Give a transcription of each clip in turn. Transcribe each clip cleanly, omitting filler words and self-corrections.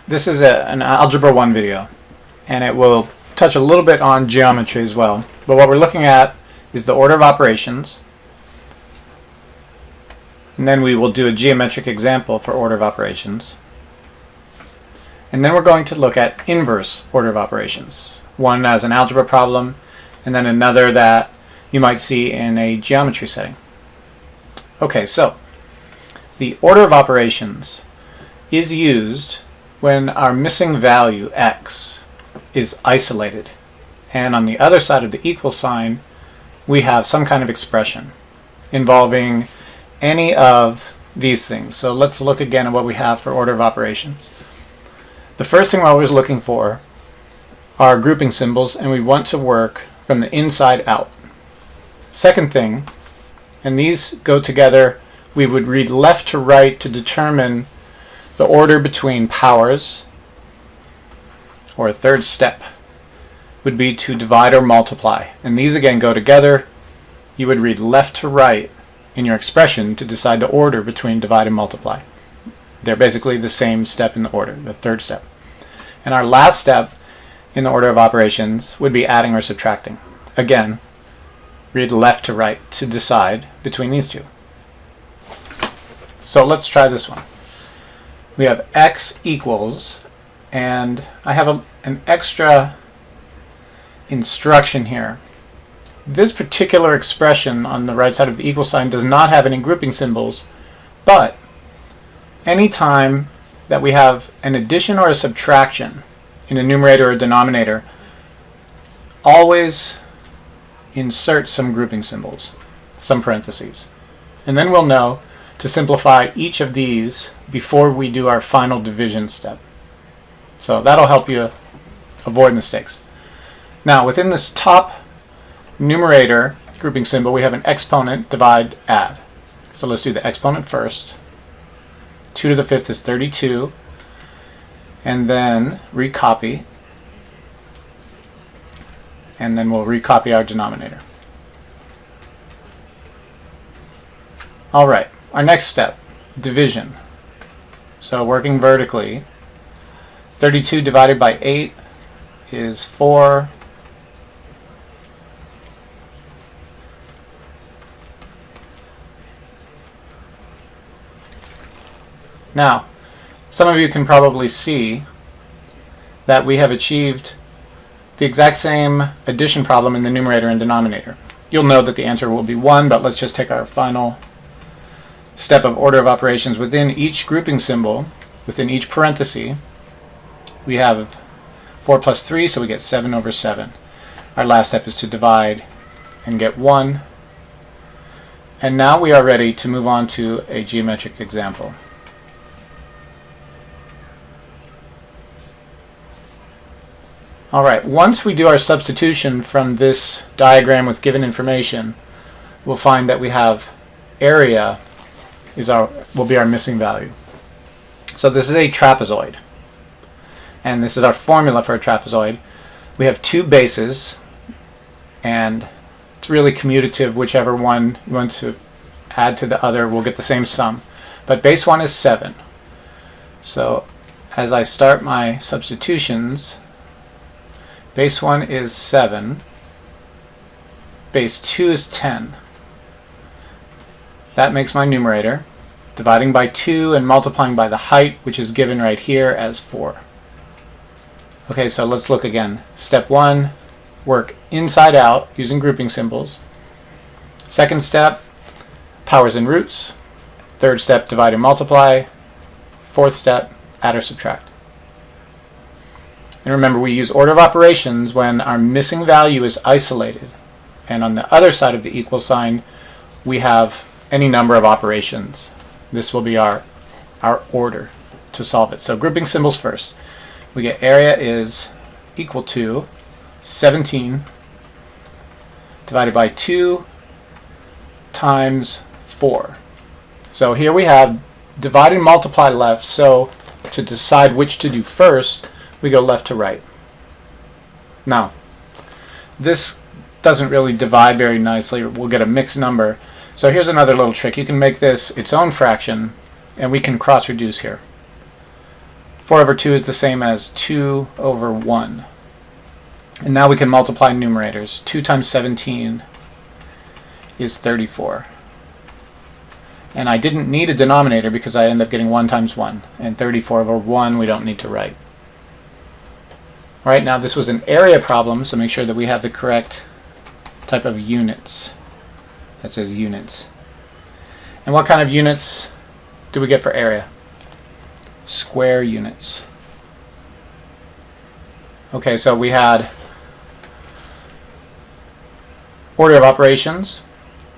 This is an Algebra 1 video, and it will touch a little bit on geometry as well. But what we're looking at is the order of operations, and then we will do a geometric example for order of operations. And then we're going to look at inverse order of operations, one as an algebra problem, and then another that you might see in a geometry setting. Okay, so the order of operations is used when our missing value x is isolated, and on the other side of the equal sign we have some kind of expression involving any of these things. So let's look again at what we have for order of operations. The first thing we're always looking for are grouping symbols, and we want to work from the inside out. Second thing, and these go together, we would read left to right to determine the order between powers, or a third step would be to divide or multiply. And these again go together. You would read left to right in your expression to decide the order between divide and multiply. They're basically the same step in the order, the third step. And our last step in the order of operations would be adding or subtracting. Again, read left to right to decide between these two. So let's try this one. We have x equals, and I have an extra instruction here. This particular expression on the right side of the equal sign does not have any grouping symbols, but anytime that we have an addition or a subtraction in a numerator or denominator, always insert some grouping symbols, some parentheses. And then we'll know to simplify each of these before we do our final division step. So that'll help you avoid mistakes. Now within this top numerator grouping symbol we have an exponent, divide, add. So let's do the exponent first. 2 to the 5th is 32, and then recopy, and then we'll recopy our denominator. Alright, our next step, division. So working vertically, 32 divided by 8 is 4. Now, some of you can probably see that we have achieved the exact same addition problem in the numerator and denominator. You'll know that the answer will be 1, but let's just take our final step of order of operations. Within each grouping symbol, within each parenthesis, we have 4 plus 3, so we get 7 over 7. Our last step is to divide and get 1. And now we are ready to move on to a geometric example. Alright, once we do our substitution from this diagram with given information, we'll find that we have area will be our missing value. So this is a trapezoid, and this is our formula for a trapezoid. We have two bases, and it's really commutative. Whichever one you want to add to the other will get the same sum. But base 1 is 7. So as I start my substitutions, base 1 is 7, base 2 is 10. That makes my numerator, dividing by 2 and multiplying by the height, which is given right here as 4. Okay, so let's look again. Step 1, work inside out using grouping symbols. Second step, powers and roots. Third step, divide and multiply. Fourth step, add or subtract. And remember, we use order of operations when our missing value is isolated, and on the other side of the equal sign we have any number of operations. This will be our order to solve it. So grouping symbols first. We get area is equal to 17 divided by 2 times 4. So here we have divide and multiply left, so to decide which to do first, we go left to right. Now, this doesn't really divide very nicely. We'll get a mixed number. So here's another little trick. You can make this its own fraction, and we can cross reduce here. 4 over 2 is the same as 2 over 1. And now we can multiply numerators. 2 times 17 is 34. And I didn't need a denominator because I end up getting 1 times 1. And 34 over 1 we don't need to write. All right, now this was an area problem, so make sure that we have the correct type of units. That says units. And what kind of units do we get for area? Square units. Okay, so we had order of operations.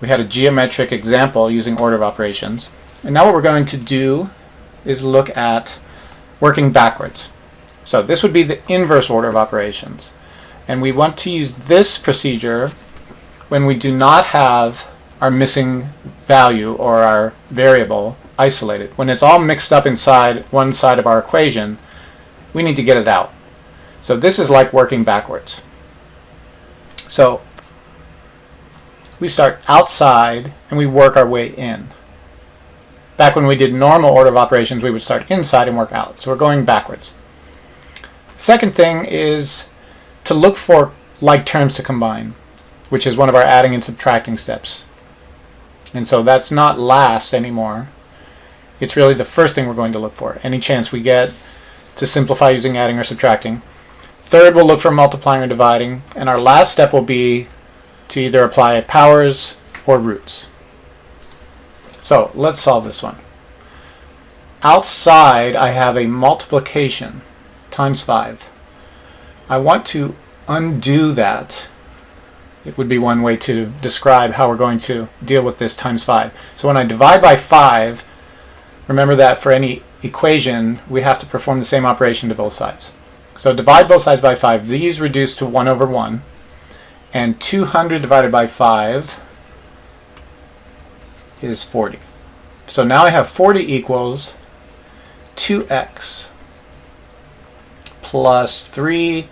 We had a geometric example using order of operations. And now what we're going to do is look at working backwards. So this would be the inverse order of operations. And we want to use this procedure when we do not have our missing value or our variable isolated. When it's all mixed up inside one side of our equation, we need to get it out. So this is like working backwards. So we start outside and we work our way in. Back when we did normal order of operations, we would start inside and work out. So we're going backwards. Second thing is to look for like terms to combine, which is one of our adding and subtracting steps. And so that's not last anymore. It's really the first thing we're going to look for, any chance we get to simplify using adding or subtracting. Third, we'll look for multiplying or dividing. And our last step will be to either apply powers or roots. So let's solve this one. Outside, I have a multiplication times 5. I want to undo that. It would be one way to describe how we're going to deal with this times 5. So when I divide by 5, remember that for any equation, we have to perform the same operation to both sides. So divide both sides by 5. These reduce to 1 over 1. And 200 divided by 5 is 40. So now I have 40 equals 2x plus 3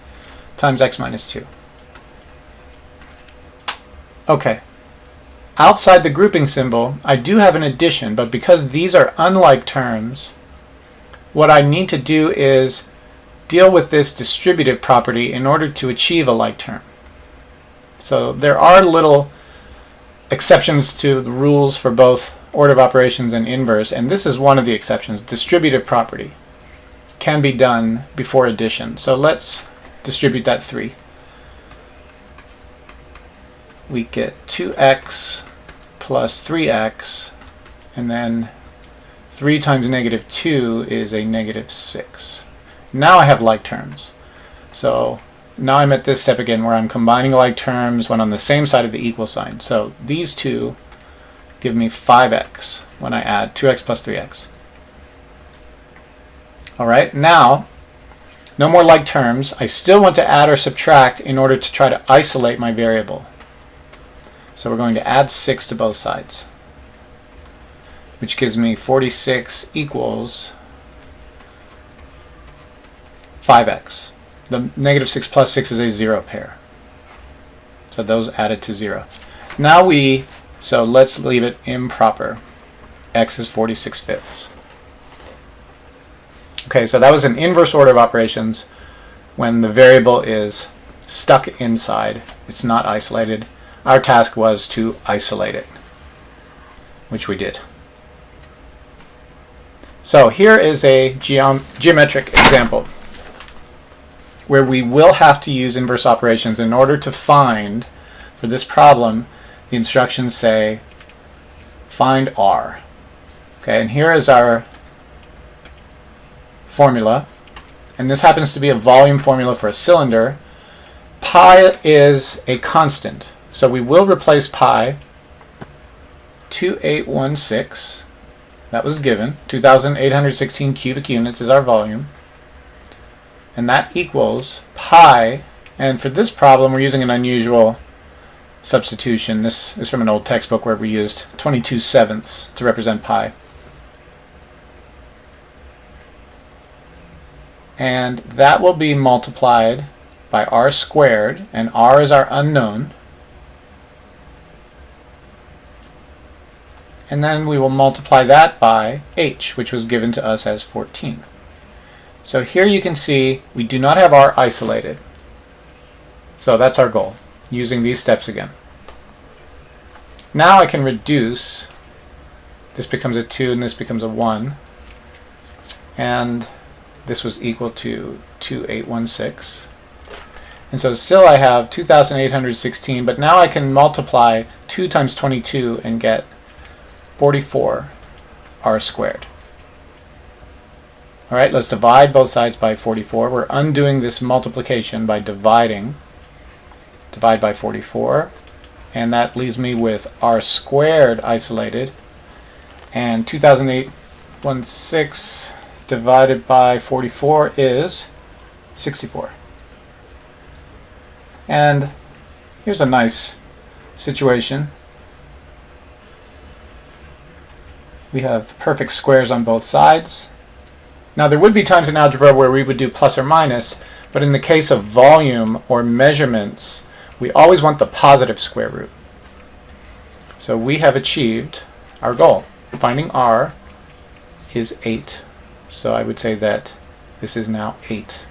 times x minus 2. Okay. Outside the grouping symbol, I do have an addition, but because these are unlike terms, what I need to do is deal with this distributive property in order to achieve a like term. So there are little exceptions to the rules for both order of operations and inverse, and this is one of the exceptions. Distributive property can be done before addition. So let's distribute that 3. We get 2x plus 3x, and then 3 times negative 2 is a negative 6. Now I have like terms. So now I'm at this step again where I'm combining like terms when on the same side of the equal sign. So these two give me 5x when I add 2x plus 3x. Alright, now no more like terms. I still want to add or subtract in order to try to isolate my variable. So we're going to add 6 to both sides, which gives me 46 equals 5x. The negative 6 plus 6 is a 0 pair. So those added to 0. Now so let's leave it improper. X is 46/5. Okay, so that was an inverse order of operations when the variable is stuck inside. It's not isolated. Our task was to isolate it, which we did. So here is a geometric example where we will have to use inverse operations in order to find, for this problem, the instructions say find R. Okay, and here is our formula, and this happens to be a volume formula for a cylinder. Pi is a constant, so we will replace pi. 2816, that was given. 2,816 cubic units is our volume. And that equals pi, and for this problem we're using an unusual substitution. This is from an old textbook where we used 22/7 to represent pi. And that will be multiplied by r squared, and r is our unknown. And then we will multiply that by h, which was given to us as 14. So here you can see we do not have r isolated. So that's our goal, using these steps again. Now I can reduce. This becomes a 2 and this becomes a 1. And this was equal to 2816. And so still I have 2,816, but now I can multiply 2 times 22 and get 44 r squared. All right, let's divide both sides by 44. We're undoing this multiplication by dividing. Divide by 44, and that leaves me with r squared isolated, and 2,816 divided by 44 is 64. And here's a nice situation. We have perfect squares on both sides. Now there would be times in algebra where we would do plus or minus, but in the case of volume or measurements, we always want the positive square root. So we have achieved our goal. Finding r is 8. So I would say that this is now 8.